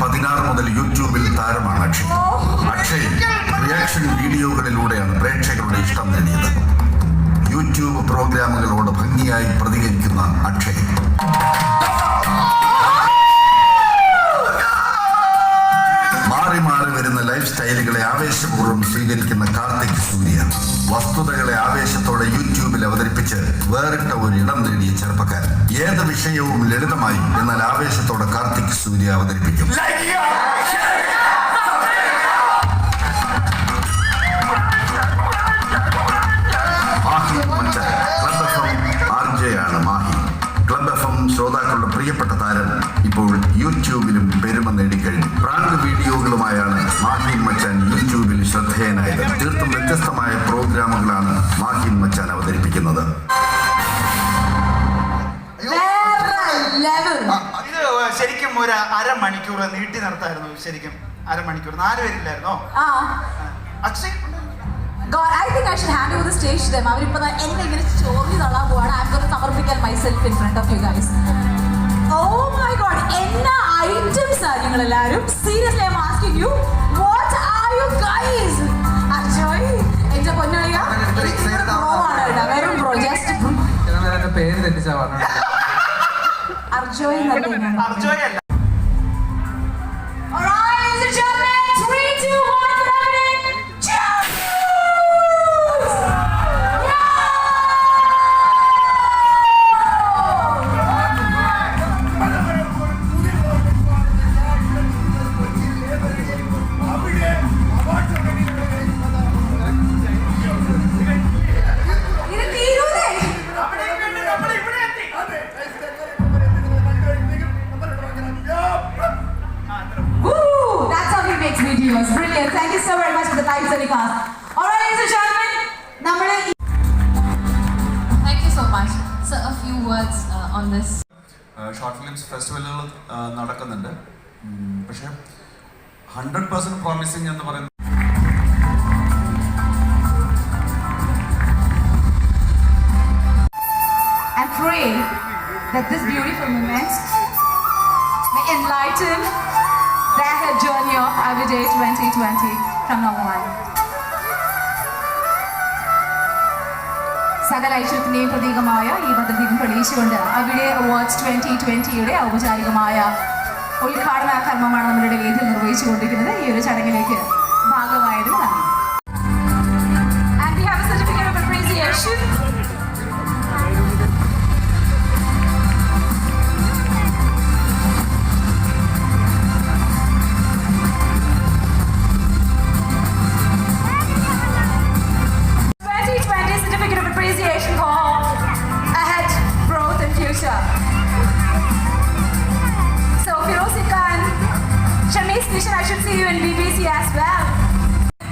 2016 മുതൽ യൂട്യൂബിൽ താരമാണ് അക്ഷയ്. അക്ഷയ് റിയാക്ഷൻ വീഡിയോകളിലൂടെയാണ് പ്രേക്ഷകരുടെ ഇഷ്ടം നേടിയത്. യൂട്യൂബ് പ്രോഗ്രാമുകളോട് ഭംഗിയായി പ്രതികരിക്കുന്ന അക്ഷയ് മാറി മാറി വരുന്ന ലൈഫ് സ്റ്റൈലുകളെ ആവേശപൂർവ്വം സ്വീകരിക്കുന്ന കാർത്തിക് സൂര്യ വസ്തുതകളെ ആവേശത്തോടെ യൂട്യൂബിൽ അവതരിപ്പിച്ച് വേറിട്ട ഒരു ഇടം നേടിയ ചെറുപ്പക്കാരൻ. ഏത് വിഷയവും ലളിതമായി എന്നാൽ ആവേശത്തോടെ കാർത്തിക് സൂര്യ അവതരിപ്പിക്കും. ക്ലബ് എഫ് എം ശ്രോതാക്കളുടെ പ്രിയപ്പെട്ട താരം ഇപ്പോൾ യൂട്യൂബിലും പെരുമ നേടിക്കഴിഞ്ഞു. പ്രാങ്ക് വീഡിയോകളുമായാണ് മാഹിൻ മച്ചാൻ യൂട്യൂബിൽ ശ്രദ്ധേയനായത്. തീർത്തും വ്യത്യസ്തമായ പ്രോഗ്രാമുകളാണ് മാഹിൻ മച്ചാൻ അവതരിപ്പിക്കുന്നത്. ഇത് ശരിക്കും ഒരു അരമണിക്കൂർ നീട്ടി നടത്തായിരുന്നു. ശരിക്കും അരമണിക്കൂർ 4 പേരില്ലായിരുന്നോ? Akshay God, I think I should hand over the stage to them. അവരിപ്പോൾ എന്നെ ഇങ്ങനെ ചോദ്യം തള്ളാൻ പോവാണ്. I'm going to സമർപ്പിക്കാൻ myself in front of you guys. Oh my God, എന്നാ ഐറ്റംസ് ആ നിങ്ങൾ എല്ലാവരും? Seriously, I'm asking you, what are you guys? അർജോയ്, എന്റെ പൊന്നളിയ, വെറും പ്രോ, ജസ്റ്റ് പേര് തെറ്റിച്ചാ പറഞ്ഞത്. അർജോയ് എന്നല്ല. അർജോയ് അല്ല. Brilliant. Thank you so very much for the live telecast. All right, ladies and gentlemen, thank you so much. So a few words on this. Short films ഫെസ്റ്റിവലുകൾ നടക്കുന്നുണ്ട്. പക്ഷേ 100% promising എന്ന് പറയുന്നത് and pray that this beautiful moment may enlighten their journey of Everyday 2020 from now on. സകല ഐശ്വര്യത്തിന്റെയും പ്രതീകമായ ഈ ഭദ്രദീപം തെളിയിച്ചുകൊണ്ട് അവിടെ അവാർഡ്സ് 2020യുടെ ഔപചാരികമായ ഉദ്ഘാടന കർമ്മമാണ് നമ്മളുടെ വേദിയിൽ നിർവഹിച്ചുകൊണ്ടിരിക്കുന്നത്. ഈ ഒരു ചടങ്ങിലേക്ക് ഭാഗമായതിന് നന്ദി. And we have a certificate of appreciation. I should see you in BBC as well.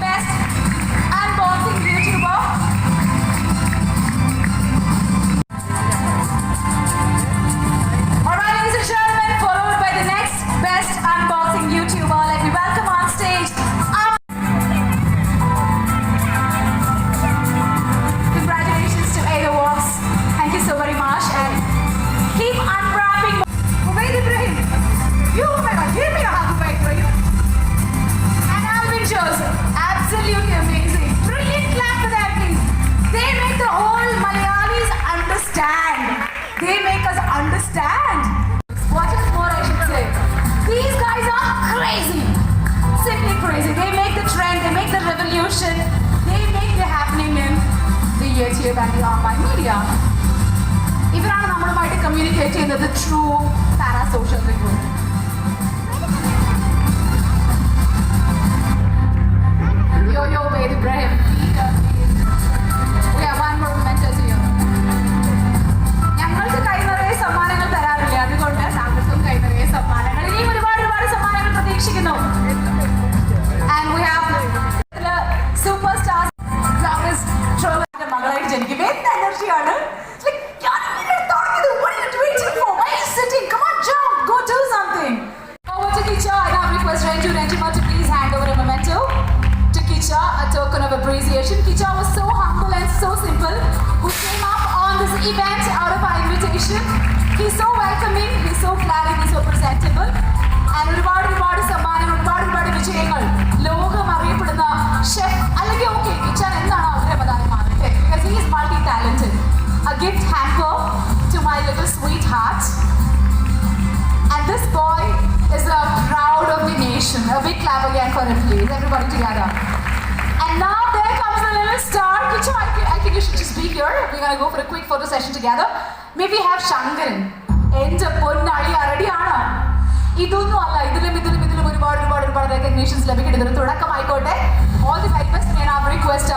Best unboxing YouTuber. Alright, ladies and gentlemen, followed by the next best unboxing YouTuber. Let me welcome on stage. Congratulations to Ada Walks. Thank you so very much. And keep unwrapping. Ubaid Ibrahim. You, oh my God, give me a hug, Ubaid Ibrahim. Absolutely amazing. Brilliant clap for them, please. They make the whole Malayalis understand. They make us understand. What is more I should say? These guys are crazy. Simply crazy. They make the trend, they make the revolution, they make the happening in the YouTube and the online media. ഇവരാണ് നമ്മളുമായിട്ട് communicate ചെയ്യുന്നത് through parasocial review. Yo, Ubaid Ibrahim. We have one more memento to you. ഞങ്ങൾക്ക് കൈനിറയെ സമ്മാനങ്ങൾ തരാറില്ല, അതുകൊണ്ട് താങ്കൾക്കും കൈനിറയെ സമ്മാനങ്ങൾ, ഇനിയും ഒരുപാട് സമ്മാനങ്ങൾ പ്രതീക്ഷിക്കുന്നു. And we have super stars മകളായിട്ട് ജനിക്കും. എന്ത് എനർജിയാണ്! What are you waiting for? Why are you sitting? Come on, jump! Go do something. Over to Kicha. I now request Renjima to please hand over a memento to Kicha, a token of appreciation. Kicha was so humble and so simple, who came up on this event out of our invitation. He's so welcoming, he's so flattering, he's so presentable. and ഒരുപാട് സമ്മാനങ്ങൾ, ഒരുപാട് വിജയങ്ങൾ, ലോകം അറിയപ്പെടുന്ന chef അല്ലെങ്കിൽ okay kitchen എന്നാണ് ആഗ്രഹമതായി മാറട്ടെ, because he is multi-talented. A gift hamper to my little sweetheart. And this boy is a proud of the nation. A big clap again for him, please. Everybody together. And now there comes the little star. Kichu, I think you should just be here. We're gonna go for a quick photo session together. Maybe have Shankaran. End up പൊന്നാളി റെഡിയാണോ? ഇതൊന്നും അല്ല, ഇതിലും ഒരുപാട് recognitions ലഭിക്കുന്നത് തുടക്കമായിക്കോട്ടെ. All the very best. And our request,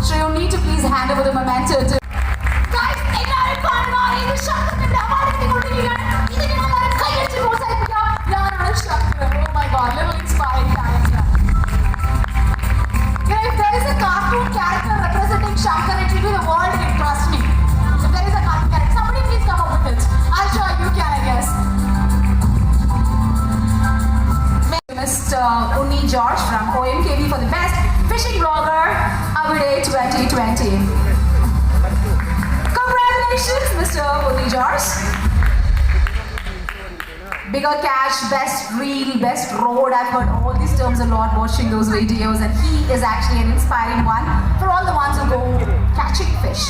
so you need to please hand over the memento to guys. എല്ലാവരും കാണുക, ഇത് ശങ്കറിന്റെ award കിട്ടിക്കൊണ്ടിരിക്കുകയാണ്. ഇതിന് എല്ലാവരും കൈയടിച്ച് പ്രോത്സാഹിപ്പിക്കുക. ഞാനാണ് Shankar. Oh my God, little inspiring character. You know, if there is a cartoon character representing Shankar, it will be the world hit, trust me. If there is a cartoon character, somebody please come up with it. I'm sure you can, I guess. Mr. Unni George from OMKV for the best fishing blogger Avide 2020. Congratulations, Mr. Unni George. Bigger cash, best reel, best road. I've heard all these terms a lot watching those videos, and he is actually an inspiring one for all the ones who go catching fish.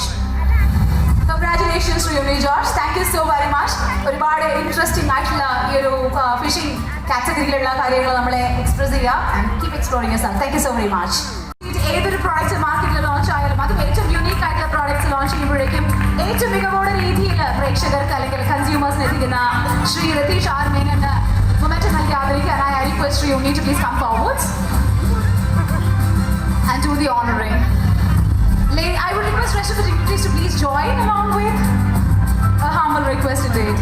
Congratulations to Unni George. Thank you so very much. ഒരുപാട് interesting ആയിട്ടുള്ള ഈ ഒരു phishing കാറ്റഗറിയിലുള്ള കാര്യങ്ങൾ നമ്മളെ express ചെയ്യുക and keep exploring yourself. Thank you so very much. ഏതൊരു product മാർക്കറ്റിൽ launch ആയാലും അതും ഏറ്റവും യുണീക്ക് ആയിട്ടുള്ള പ്രോഡക്റ്റ്സ് ലോഞ്ച് ചെയ്യുമ്പോഴേക്കും ഏറ്റവും മികവോടെ രീതിയിൽ പ്രേക്ഷകർക്ക് അല്ലെങ്കിൽ കൺസ്യൂമേഴ്സിന് എത്തിക്കുന്ന ശ്രീ രതീഷ് ആർ മേനന് മൊമെന്റ് നൽകി ആദരിക്കാനായി I request you need to please come forwards and do the honoring. I would request rest of the dignitaries to please join along with a humble request indeed.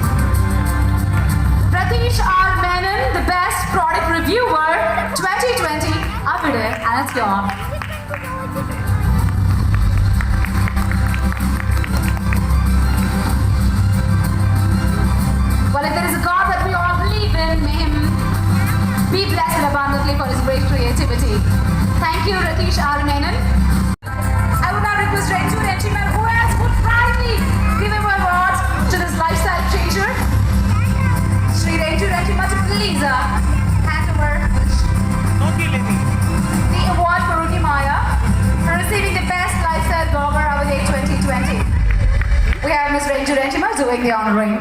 Ratish R. Menon, the best product reviewer 2020. Avide, and let's go on. Well, if there is a God that we all believe in, may him be blessed abundantly for his great creativity. Thank you, Ratish R. Menon. I would now request Renju Renchiman, who would proudly give him awards to this lifestyle changer. Shri Renju Renchiman, to please hand over the award for Ruki Maya for receiving the best lifestyle blogger of the day 2020. We have Ms. Renju Renchiman doing the honoring.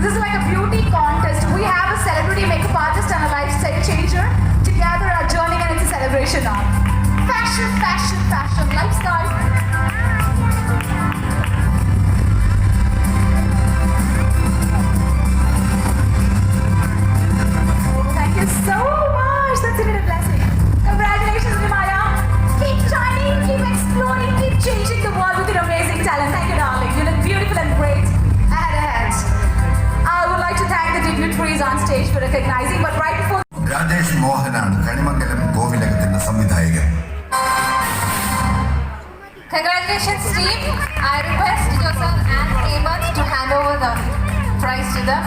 This is like a beauty contest. We have a celebrity makeup artist and a lifestyle changer together are joining, and it's a celebration of fashion, lifestyle. Thank you so much. That's really a blessing. Congratulations, Maya. Keep shining, keep exploring, keep changing the world with your amazing talent. Thank you, darling. You look beautiful and great. Ahead. I would like to thank the dignitaries on stage for recognizing, but right before Rajesh മോഹനാണ് Kanimangalam കോവിലകത്തിന്റെ സംവിധായകൻ. Congratulations, team. I request Joseph and Hemant to hand over the prize to them.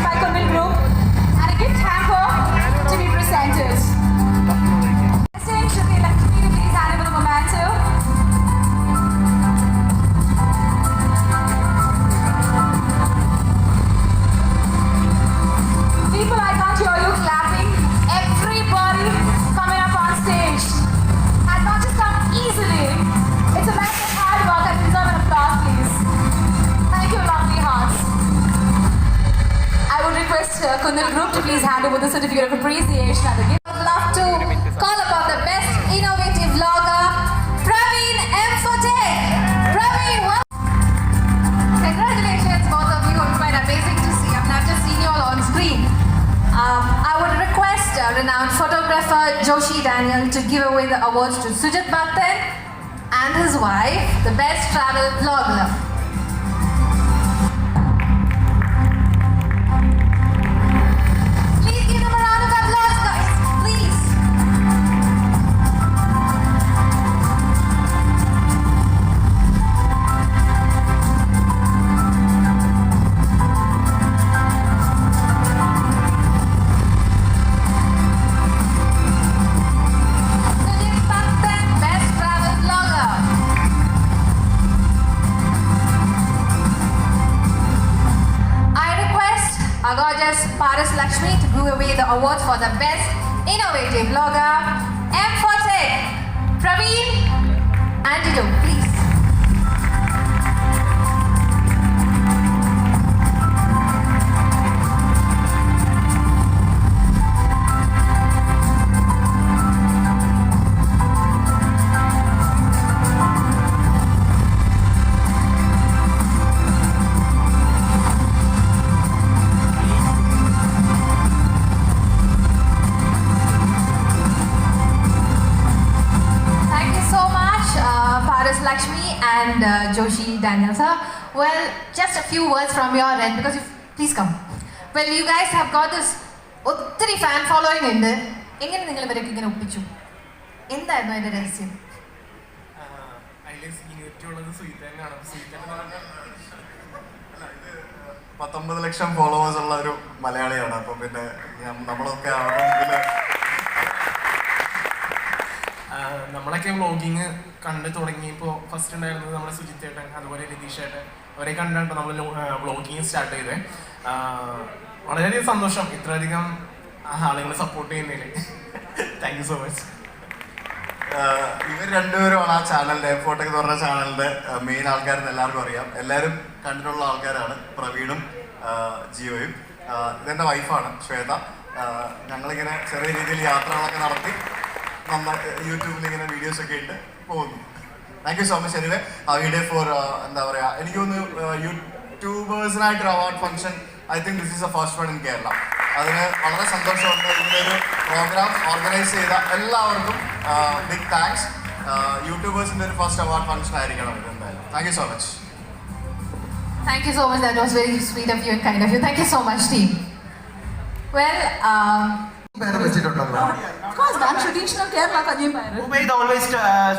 By Kunal Group and a gift hamper to be presented. Should the Lakshmi please hand over the memento? People, I can't hear you clapping. Everybody coming up on stage has not just come easily. It's a matter of hard work and deserve an applause, please. Thank you, lovely hearts. I would request Kunal Group to please hand over the certificate of appreciation and the gift. I would love to call upon the best innovative vlogger, Praveen M. Fotek. Praveen, congratulations, both of you. It's quite amazing to see. I've not just seen you all on screen. I would request renowned photographer away the awards to Sujit Bhattan and his wife, the best travel vlogger. Please give them a round of applause, guys. Please. Sujit Bhattan, best travel vlogger. I request our gorgeous Paras Lakshmi to give away the awards for the best innovative vlogger. M for Tech, Praveen and Dido, please. Thank you so much, Paras Lakshmi and Joshi Daniel sir. Well, just a few words from your end because please come. Well, you guys have got this ഒത്തിരി fan following ഉണ്ട്. എങ്ങനെ നിങ്ങൾ ഇവരൊക്കെ ഇങ്ങനെ ഒപ്പിച്ചു? എന്തായിരുന്നു അതിന്റെ രഹസ്യം? അതിൽ സീനിയോറിറ്റി ഉള്ളത് സുഹിത തന്നെയാണ്. സുഹിത 19 ലക്ഷം ഫോളോവേഴ്സ് ഉള്ള ഒരു മലയാളിയാണ്. അപ്പം പിന്നെ നമ്മളൊക്കെ അവരുടെ മുമ്പിൽ നമ്മളൊക്കെ വ്ളോഗിങ് കണ്ട് തുടങ്ങിയപ്പോൾ ഫസ്റ്റ് ഉണ്ടായിരുന്നത് നമ്മുടെ സുജിത്ത് ഏട്ടൻ, അതുപോലെ രതീഷ് ഏട്ടൻ, അവരെ കണ്ടാണ് നമ്മൾ വ്ളോഗിങ് സ്റ്റാർട്ട് ചെയ്തത്. വളരെയധികം സന്തോഷം ഇത്രയധികം ആളുകൾ സപ്പോർട്ട് ചെയ്യുന്നതിൽ. Thank you so much. ഇവർ രണ്ടുപേരുമാണ് ആ ചാനലിൻ്റെ എഫോട്ടെക് എന്ന് പറഞ്ഞ ചാനലിൻ്റെ മെയിൻ ആൾക്കാരെന്ന് എല്ലാവർക്കും അറിയാം. എല്ലാവരും കണ്ടിട്ടുള്ള ആൾക്കാരാണ്, പ്രവീണും ജിയോയും. ഇതെൻ്റെ വൈഫാണ് ശ്വേത. ഞങ്ങളിങ്ങനെ ചെറിയ രീതിയിൽ യാത്രകളൊക്കെ നടത്തി നമ്മൾ യൂട്യൂബിൽ ഇങ്ങനെ വീഡിയോസൊക്കെ ഇട്ട് പോകുന്നു. Thank you so much. Anyway video for എന്താ പറയുക, എനിക്ക് തോന്നുന്നു യൂട്യൂബേഴ്സിനായിട്ടൊരു award function I think this is a first one in Kerala. അതിന് വളരെ സന്തോഷമുണ്ട്. ഇങ്ങനൊരു പ്രോഗ്രാം ഓർഗനൈസ് ചെയ്ത എല്ലാവർക്കും ബിഗ് താങ്ക്സ്. യൂട്യൂബേഴ്സിൻ്റെ ഒരു ഫസ്റ്റ് അവാർഡ് ഫംഗ്ഷൻ ആയിരിക്കണം ഇത് എന്തായാലും. Thank you so much. Thank you so much. That was very sweet of you and kind of you. Thank you so much, team. Well, പേര് വെച്ചിട്ടുണ്ടല്ലോ. Of course, man, traditional Kerala Kanjim Payar. Ubaid always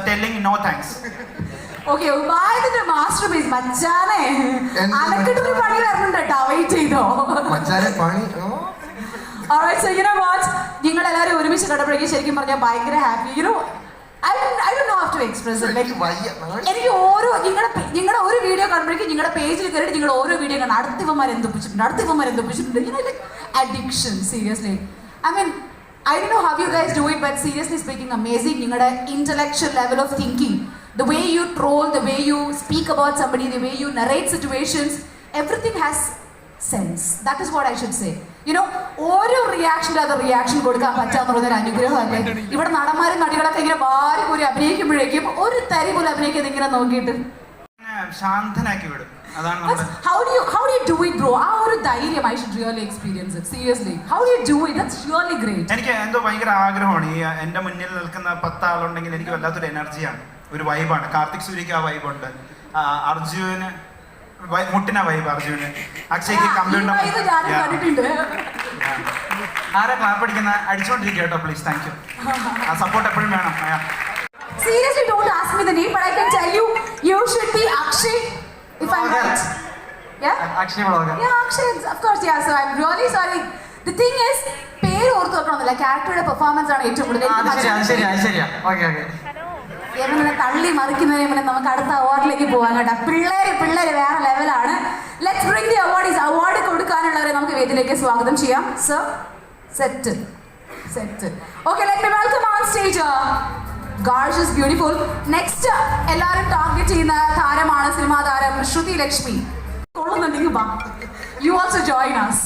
telling no thanks. Okay, Ubaidinte masterpiece, മച്ചാനെ. അനക്കിട്ടൊരു പണി വരുന്നുണ്ട് കേട്ടോ, wait ചെയ്തോ. മച്ചാനെ പണി. Alright, so you know what? നിങ്ങൾ എല്ലാവരും ഒരുമിച്ച് കണ്ടപ്പോഴേക്കും ശരിക്കും പറഞ്ഞാൽ ഭയങ്കര happy. You know, I don't know how to express it. Like, എനിക്ക് ഓരോ നിങ്ങളുടെ ഒരു വീഡിയോ കാണുമ്പോഴേക്കും നിങ്ങളുടെ പേജിൽ കയറിയിട്ട് നിങ്ങൾ ഓരോ വീഡിയോ കാണാം. അടുത്തവന്മാർ എന്തൊപ്പിച്ചിട്ടുണ്ട്. You know, like addiction, seriously. I mean, I don't know how you guys do it, but seriously speaking, amazing. നിങ്ങളുടെ intellectual level of thinking, the way you troll, the way you speak about somebody, the way you narrate situations, everything has sense. That is what I should say. You know, ഓരോ റിയാക്ഷൻ്റെ അത് reaction കൊടുക്കാൻ പറ്റാന്നുള്ളതൊരു അനുഗ്രഹമല്ലേ. ഇവിടെ നടന്മാരും നടികളൊക്കെ ഇങ്ങനെ വാരി കൂടി അഭിനയിക്കുമ്പോഴേക്കും ഒരു തരി പോലും അഭിനയിക്കുന്നത് ഇങ്ങനെ നോക്കിയിട്ട് ശാന്തനാക്കി വിടും. അതാണ് നമ്മുടെ how do you do it, bro? ആ ഒരു ധൈര്യം I should really experience it, seriously. How do you do it? That's really great. എനിക്ക് എന്തോ ഭയങ്കര ആഗ്രഹമാണ്. ഈ എൻ്റെ മുന്നിൽ നിൽക്കുന്ന 10 ആളുണ്ടെങ്കിൽ എനിക്ക് വല്ലാത്തൊരു എനർജിയാണ്, ഒരു വൈബാണ്. കാർത്തിക് സൂര്യക്ക് ആ വൈബുണ്ട്, അർജുന് മുട്ടിന വൈബ്, അർജുന്, അക്ഷയ്ക്ക് കമ്പ്യൂട്ടർ. ആരെ ക്ലാപ്പ് അടിക്കുന്ന അടിച്ചോണ്ടിരിക്കുക കേട്ടോ, പ്ലീസ്. Thank you. ആ സപ്പോർട്ട് എപ്പോഴും വേണം. Seriously, don't ask me the name, but I can tell you, you should be Akshay, if I'm right. Yeah? Akshay vlogger. Yeah, Akshay, of course, yeah. So I'm really sorry. The thing is, പേര് ഓർത്ത് വെക്കണമെന്നില്ല, ക്യാരക്ടറുടെ performance ആണ് ഏറ്റവും കൂടുതൽ. ശരിയാ. Okay. ഇവനെ തള്ളി മറിക്കുന്നതിന് നമുക്ക് അടുത്ത അവാർഡിലേക്ക് പോകാൻ കേട്ടോ. പിള്ളേര് വേറെ ലെവലാണ്. Let's bring the awardees. Award കൊടുക്കാനുള്ളവരെ നമുക്ക് വേദിയിലേക്ക് സ്വാഗതം ചെയ്യാം. Sir, set. Okay, let me welcome on stage gorgeous beautiful. Next എല്ലാവരും ടാർഗറ്റ് ചെയ്യുന്ന താരമാണ് സിനിമാ താരം ശ്രുതി ലക്ഷ്മി. കൊള്ളുന്നുണ്ടെങ്കിൽ വാ, you also join us.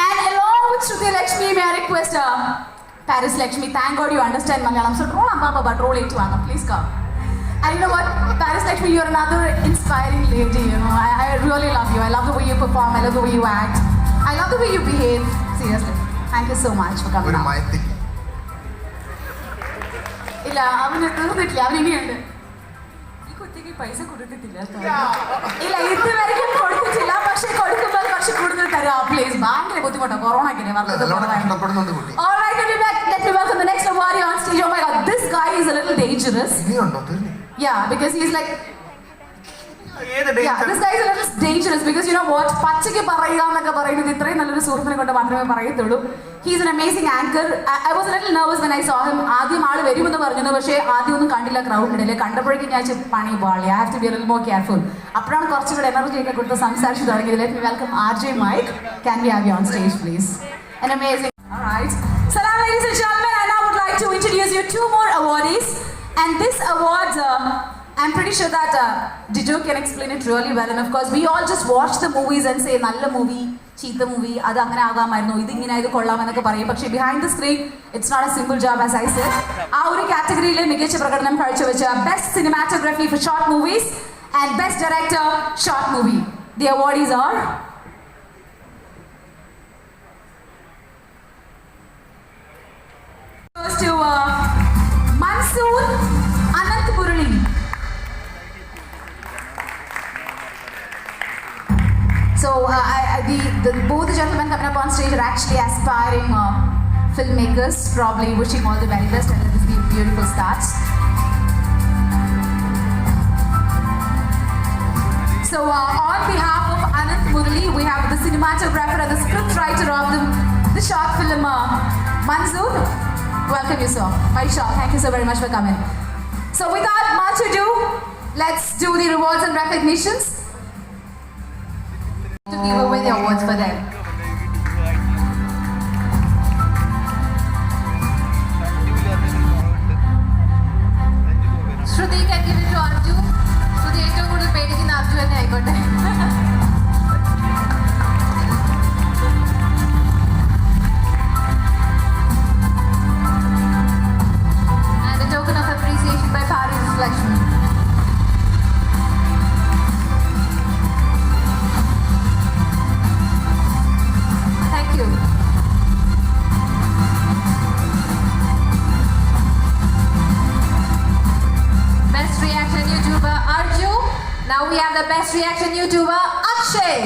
And along with Shruti Lakshmi, may I request Paras Lakshmi, thank God you understand Malayalam. So troll amma but troll it vanga, please come. And you know what, Paras Lakshmi, you're another inspiring lady. You know, I really love you. I love the way you perform. I love the way you act. I love the way you behave. Seriously, thank you so much for coming. ഇല്ല അവന് തീർന്നിട്ടില്ല, അവൻ ഇനിയുണ്ട്. ഈ കുട്ടിക്ക് പൈസ കൊടുത്തിട്ടില്ല. ഇല്ല ഇതുവരെയും കൊടുത്തിട്ടില്ല, പക്ഷെ കൊടുക്കുമ്പോൾ കുറച്ച് കൂടുതൽ തരാം പ്ലീസ്. ഭയങ്കര ബുദ്ധിമുട്ടാണ് കൊറോണയ്ക്ക്. കഷ്ടപ്പെടുന്നുണ്ട് കുട്ടി. Alright, let me welcome the next awardee on stage. Oh my god, this guy is a little dangerous. ഇനിയുണ്ടോ? തീർന്നു. Yeah, because he's like, ഏത് yeah, this guy is a little dangerous because you know what? പച്ചയ്ക്ക് പറയുക എന്നൊക്കെ പറയുന്നത് ഇത്രയും നല്ലൊരു സുഹൃത്തിനെ കൊണ്ട് മാത്രമേ പറയത്തുള്ളൂ. He's an amazing anchor. I was a little nervous when I saw him. ആദ്യം ആള് വരുമെന്ന് പറഞ്ഞത്, പക്ഷേ ആദ്യം ഒന്നും കണ്ടില്ല ക്രൗഡിനിടയിൽ. കണ്ടപ്പോഴേക്കും ഞാൻ പണി പാളി. I have to be a little more careful. അപ്പോഴാണ് കുറച്ചുകൂടെ എനർജി ഒക്കെ കൊടുത്ത് സംസാരിച്ചു തുടങ്ങിയത്. Let me welcome RJ Mike. Can we have you on stage, please? An amazing. All right. So now, ladies and gentlemen, I now would like to introduce you two more awardees. And this award, I'm pretty sure that Dijo can explain it really well. And of course, we all just watch the movies and say, Nalla movie, cheeta movie, adu angane aagamayirunnu, idu ingane idu kollam ennokke parayum. പക്ഷേ behind the screen, it's not a simple job, as I said. ആ ഒരു കാറ്റഗറിയിലെ മികച്ച പ്രകടനം കാഴ്ചവെച്ച Best Cinematography for Short Movies and Best Director Short Movie. The awardees are goes to Mansoor Anant Murali. So both the gentlemen coming up on stage are actually aspiring filmmakers, probably wishing all the very best and let this be a beautiful start. So on behalf of Anant Murali, we have the cinematographer and the script writer of the short film, Mansoor. Welcome you, sir. Maisha, thank you so very much for coming. So without much ado, let's do the rewards and recognitions. To give away the awards for them. Shruti can give it to Arju. Shruti ഏറ്റവും കൂടുതൽ പേടിക്കുന്ന അർജു തന്നെ ആയിക്കോട്ടെ. And a token of appreciation by Paris Lakshmi. Thank you. Best reaction YouTuber Arju. Now we have the best reaction YouTuber Akshay.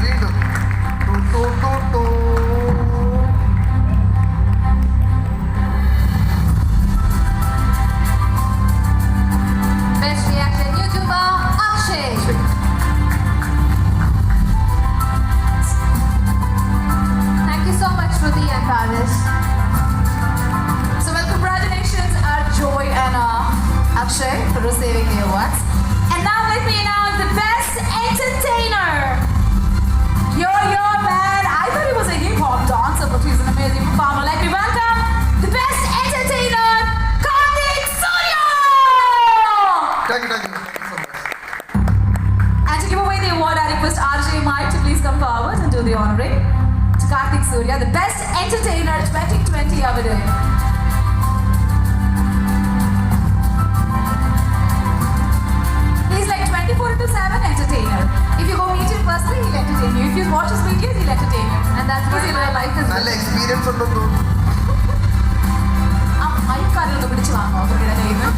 വീണ്ടും. Two, two, two, two. Best reaction YouTuber Akshay. Thank you so much, Shruti and Paris. So well, congratulations Joy and Akshay for receiving the awards. And now let me announce the best entertainer. Yo, man, I thought he was a hip hop dancer, but he's an amazing performer. Let me welcome the best entertainer, Karthik Surya! Thank you so much. And to give away the award, I request RJ Mike to please come forward and do the honoring to Karthik Surya, the best entertainer 2020 over there. He's like 24/7 entertainer. If you go meet him personally, he'll entertain you. If you watch his videos, he'll entertain you. And that's what in real life is. നല്ല experience ഉണ്ടെന്ന് തോന്നുന്നു. ആ മൈക്കാരിലൊന്ന് പിടിച്ച് വാങ്ങോ അവരുടെ കയ്യിൽ നിന്ന്.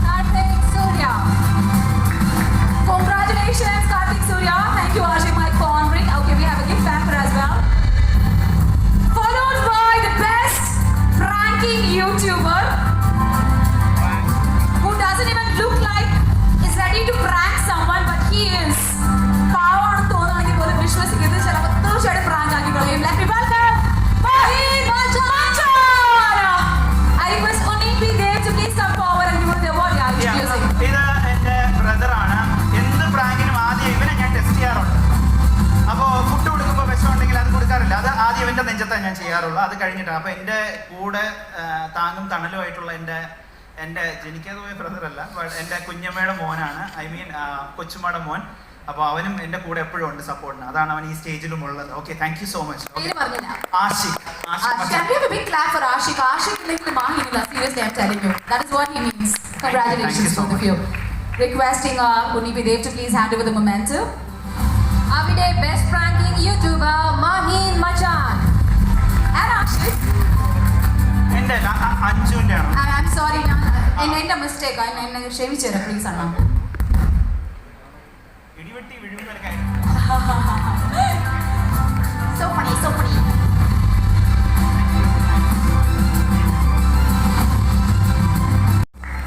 Karthik Surya. Congratulations, Karthik Surya. Thank you, RJ Mike, for honoring. Okay, we have a gift hamper as well. Followed by the best pranking YouTuber, who doesn't even look like is ready to prank someone, but he is. പാവാണെന്ന് തോന്നുകയാണെങ്കിൽ പോലും വിശ്വസിക്കുന്നത് ചിലപ്പോൾ തീർച്ചയായിട്ടും prank ആക്കി കളയും. Let me welcome Mahin Machan. I request Unipi Dev to please come forward and give us the award. Yeah, introducing. ഇത് എൻ്റെ ബ്രദറാണ്. എന്ത് പ്രാങ്കിനും ആദ്യം ഇവനെ ഞാൻ ടെസ്റ്റ് ചെയ്യാറുണ്ട്. അപ്പോൾ ഫുഡ് കൊടുക്കുമ്പോൾ വിഷമുണ്ടെങ്കിൽ അത് കൊടുക്കാറില്ല. അത് ആദ്യം ഇവൻ്റെ നെഞ്ചത്താണ് ഞാൻ ചെയ്യാറുള്ളൂ. അത് കഴിഞ്ഞിട്ടാണ്. അപ്പോൾ എൻ്റെ കൂടെ താങ്ങും തണലുമായിട്ടുള്ള എൻ്റെ ജനിക്കാതെ പോയ ബ്രദറല്ല, എൻ്റെ കുഞ്ഞമ്മയുടെ മോനാണ്. ഐ മീൻ കൊച്ചുമ്മയുടെ മോൻ. അപ്പോൾ അവനും എൻ്റെ കൂടെ എപ്പോഴും ഉണ്ട് സപ്പോർട്ടിന്. അതാണ് അവൻ ഈ സ്റ്റേജിലും ഉള്ളത്. Okay, thank you so much. പേര് പറഞ്ഞില്ല. Ashiq. Can we have a big clap for Ashik? Ashik like Mahila. Seriously, I'm telling you. That is what he means. Congratulations so both of you. Requesting Unipi Dev to please hand over the memento. Avide best pranking YouTuber Mahin Machan. എൻ്റെ അല്ല അഞ്ജുവിൻ്റെ ആണ്. I am sorry, എന്റെ mistake, എന്നെ ക്ഷമിച്ചു തരാം please അണ്ണ. ഇടിവെട്ടി വിഴുങ്ങുന്ന കാര്യം. So funny, so funny.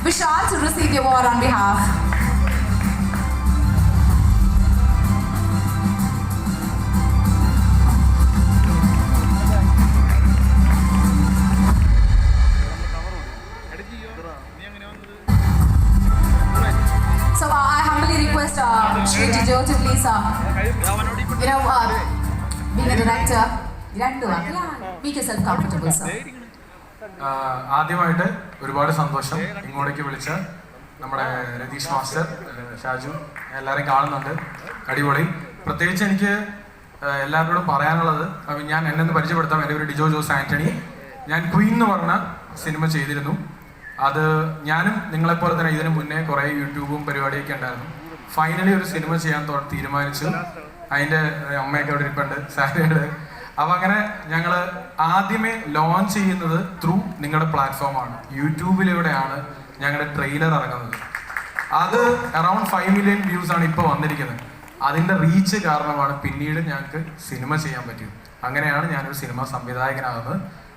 Vishal to receive the award on behalf. So I humbly request Shri Jijo to please, being a director, make yourself comfortable, sir. ആദ്യമായിട്ട് ഒരുപാട് സന്തോഷം ഇങ്ങോട്ടേക്ക് വിളിച്ച നമ്മുടെ രതീഷ് മാസ്റ്റർ, ഷാജു, എല്ലാവരെയും കാണുന്നുണ്ട്, അടിപൊളി. പ്രത്യേകിച്ച് എനിക്ക് എല്ലാവരോടും പറയാനുള്ളത്, ഞാൻ എന്നെ പരിചയപ്പെടുത്താം. എൻ്റെ ഒരു ഡിജോ ജോസ് ആൻ്റണി. ഞാൻ ക്വീൻ എന്ന് പറഞ്ഞ സിനിമ ചെയ്തിരുന്നു. അത് ഞാനും നിങ്ങളെപ്പോലെ തന്നെ ഇതിനു മുന്നേ കുറേ യൂട്യൂബും പരിപാടിയൊക്കെ ഉണ്ടായിരുന്നു. ഫൈനലി ഒരു സിനിമ ചെയ്യാൻ തീരുമാനിച്ചു. അതിൻ്റെ അമ്മയൊക്കെ അവിടെ ഇരിപ്പുണ്ട്, സാരിയുടെ. അപ്പം അങ്ങനെ ഞങ്ങൾ ആദ്യമേ ലോഞ്ച് ചെയ്യുന്നത് ത്രൂ നിങ്ങളുടെ പ്ലാറ്റ്ഫോമാണ്, യൂട്യൂബിലൂടെയാണ് ഞങ്ങളുടെ ട്രെയിലർ ഇറങ്ങുന്നത്. അത് അറൗണ്ട് 5 million വ്യൂസ് ആണ് ഇപ്പോൾ വന്നിരിക്കുന്നത്. അതിൻ്റെ റീച്ച് കാരണമാണ് പിന്നീട് ഞങ്ങൾക്ക് സിനിമ ചെയ്യാൻ പറ്റിയത്. അങ്ങനെയാണ് ഞാനൊരു സിനിമ സംവിധായകനാകുന്നത്.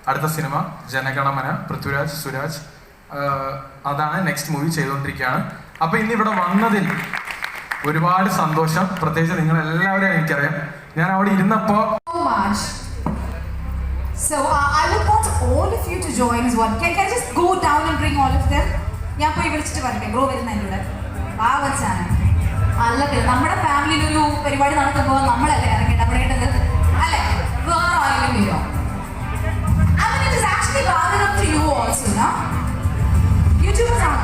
അടുത്ത സിനിമ ജനഗണമന, പൃഥ്വിരാജ്, സുരാജ്, അതാണ് നെക്സ്റ്റ് മൂവി ചെയ്തുകൊണ്ടിരിക്കുകയാണ്. അപ്പോൾ ഇന്നിവിടെ വന്നതിൽ ഒരുപാട് സന്തോഷം. പ്രത്യേകിച്ച് നിങ്ങളെല്ലാവരെയും എനിക്കറിയാം. ഞാൻ അവിടെ ഇരുന്നപ്പോൾ So I would want all of you to join as well. Can I just go down and bring all of them? ഞാൻ പോയി വിളിച്ചിട്ട് പറയട്ടെ, ബ്രോ വരുന്ന എൻ്റെ കൂടെ പാവച്ചാണ്. അല്ല, നമ്മുടെ ഫാമിലിയിൽ ഒരു പരിപാടി നടക്കുമ്പോൾ നമ്മളല്ലേ ഇറങ്ങേണ്ട പറയേണ്ടത്, അല്ലേ? വേറെ ആരെങ്കിലും വരുമോ? I mean, it is actually rather up to you also, no? YouTubers ആണ്.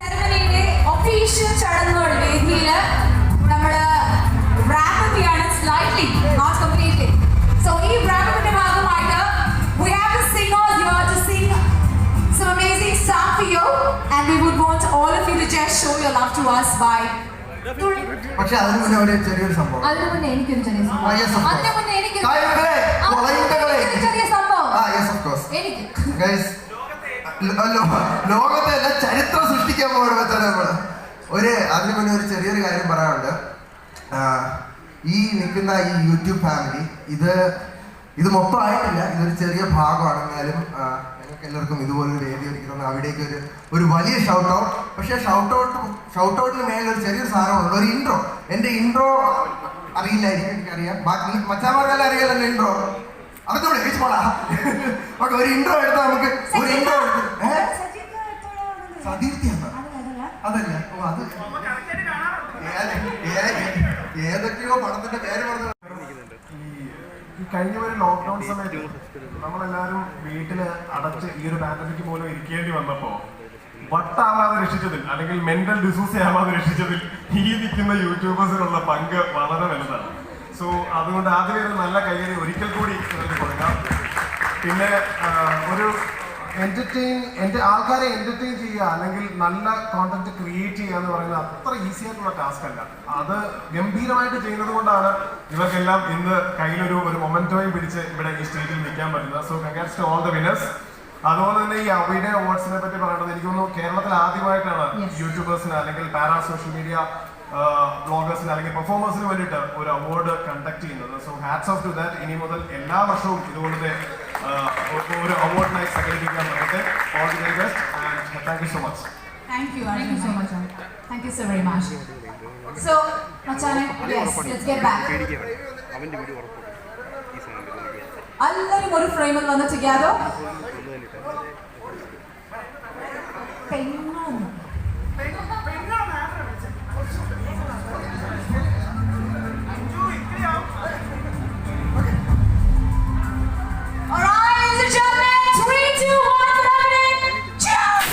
സെറമണിയുടെ ഒഫീഷ്യൽ ചടങ്ങുകൾ വേദിയിൽ നമ്മൾ റാപ്പ് ചെയ്യാണ്, സ്ലൈറ്റ്ലി, നോട്ട് കംപ്ലീറ്റ്ലി. സോ ഈ റാപ്പിന്റെ ഭാഗമായിട്ട് we have the singers here to sing some amazing stuff for you, and we would want all of you to just show your love to us by. പക്ഷെ അതിന് മുന്നേ ഒരു ചെറിയൊരു സംഭവം. അതിനു മുന്നേ എനിക്കൊരു ചെറിയ സംഭവം. Yes, of course. അതിനു മുന്നേ എനിക്കൊരു ചെറിയ സംഭവം. Yes, of course. എനിക്ക് Guys, ലോകത്തെ എല്ലാം ചരിത്രം സൃഷ്ടിക്കാൻ പോകണം വെച്ചാൽ നമ്മള് അതിനു മുന്നേ ഒരു ചെറിയൊരു കാര്യം പറയാനുണ്ട്. ഈ നിൽക്കുന്ന ഈ യൂട്യൂബ് ഫാമിലി ഇത് മൊത്തം ആയിട്ടില്ല, ഇതൊരു ചെറിയ ഭാഗമാണ്. എന്നാലും ഞങ്ങൾക്ക് എല്ലാവർക്കും ഇതുപോലൊരു വേദി ഒരുക്കുന്നത് അവിടേക്ക് ഒരു വലിയ ഷൗട്ട് ഔട്ട്. പക്ഷേ ഷൗട്ട് ഔട്ടിന് മേലെ ഒരു ചെറിയൊരു സാധനമുണ്ട്, ഒരു ഇൻട്രോ. എൻ്റെ ഇൻട്രോ അറിയില്ലായിരിക്കും, എനിക്കറിയാം. ബാക്കി മച്ചാമാർക്കെല്ലാം അറിയാലോ എൻ്റെ ഇൻട്രോ. അതൊക്കെ വിളിച്ചോളാ. ഓക്കെ, ഒരു ഇൻട്രോ എടുത്താൽ നമുക്ക് ഒരു ഇൻട്രോ സതീർത്തിയാണ് അതല്ല. ഓ, അത് ഏതൊക്കെയോ പടത്തിന്റെ പേര് പറഞ്ഞു. ഈ കഴിഞ്ഞ ഒരു ലോക്ക്ഡൌൺ സമയത്ത് നമ്മളെല്ലാവരും വീട്ടിൽ അടച്ച് ഈ ഒരു പാൻഡമിക് മൂലം ഇരിക്കേണ്ടി വന്നപ്പോൾ വട്ടാവാതെ രക്ഷിച്ചതിൽ, അല്ലെങ്കിൽ മെന്റൽ ഡിസൂസ് ആവാതെ രക്ഷിച്ചതിൽ ഈ നിൽക്കുന്ന യൂട്യൂബേഴ്സിനുള്ള പങ്ക് വളരെ വലുതാണ്. സോ അതുകൊണ്ട് ആദ്യമേ ഒരു നല്ല കൈകാരി ഒരിക്കൽ കൂടി ഇവർക്ക് കൊടുക്കാം. പിന്നെ ഒരു ആൾക്കാരെ എന്റർടൈൻ ചെയ്യുക, അല്ലെങ്കിൽ നല്ല കോണ്ടന്റ് ക്രിയേറ്റ് ചെയ്യുക എന്ന് പറയുന്നത് അത്ര ഈസി ആയിട്ടുള്ള ടാസ്ക് അല്ല. അത് ഗംഭീരമായിട്ട് ചെയ്യുന്നത് കൊണ്ടാണ് ഇവർക്കെല്ലാം ഇന്ന് കയ്യിലൊരു മൊമെന്റോയും പിടിച്ച് ഇവിടെ ഈ സ്റ്റേജിൽ നിൽക്കാൻ പറ്റുന്നത്. So congrats to all the winners. അതുപോലെ തന്നെ ഈ അവിയുടെ അവാർഡ്സിനെ പറ്റി പറയുന്നത്, എനിക്ക് തോന്നുന്നു കേരളത്തിൽ ആദ്യമായിട്ടാണ് യൂട്യൂബേഴ്സിന് അല്ലെങ്കിൽ പാരാ സോഷ്യൽ മീഡിയ ബ്ലോഗേഴ്സിന് അല്ലെങ്കിൽ പെർഫോമേഴ്സിന് വേണ്ടിയിട്ട് ഒരു അവാർഡ് കണ്ടക്ട് ചെയ്യുന്നത്. So hats off to that. ഇനി മുതൽ എല്ലാ വർഷവും ഇതുപോലത്തെ ഒരു അവാർഡിനായി സംഘടിപ്പിക്കാൻ പറ്റട്ടെ. All the best and thank you so much. Thank you so much. Thank you so very much. So, Machane, yes, let's get back. എല്ലാവരും ഒരു ഫ്രെയിമിൽ വന്ന് together. All right, ladies and gentlemen, 3, 2, 1, for everything. Cheers!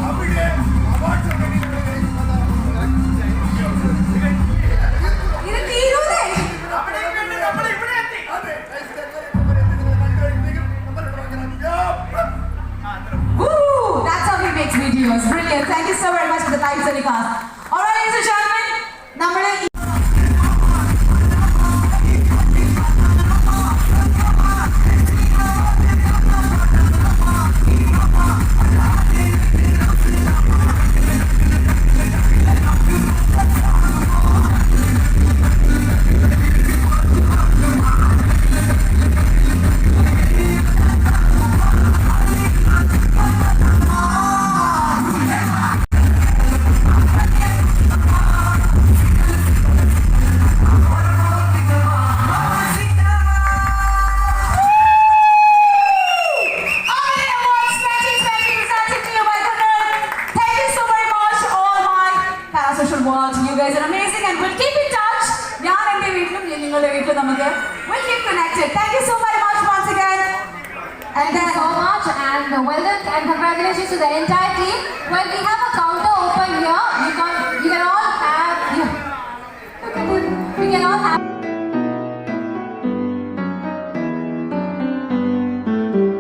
അവിടെ viewers. Brilliant. Thank you so very much for the live telecast. All right, ladies and gentlemen, നമ്മള് world. You guys are amazing and we'll keep in touch. We'll keep connected. Thank you so very much once again. Thank you so much and well done and congratulations to the entire team. Well, we have a counter open here. You can all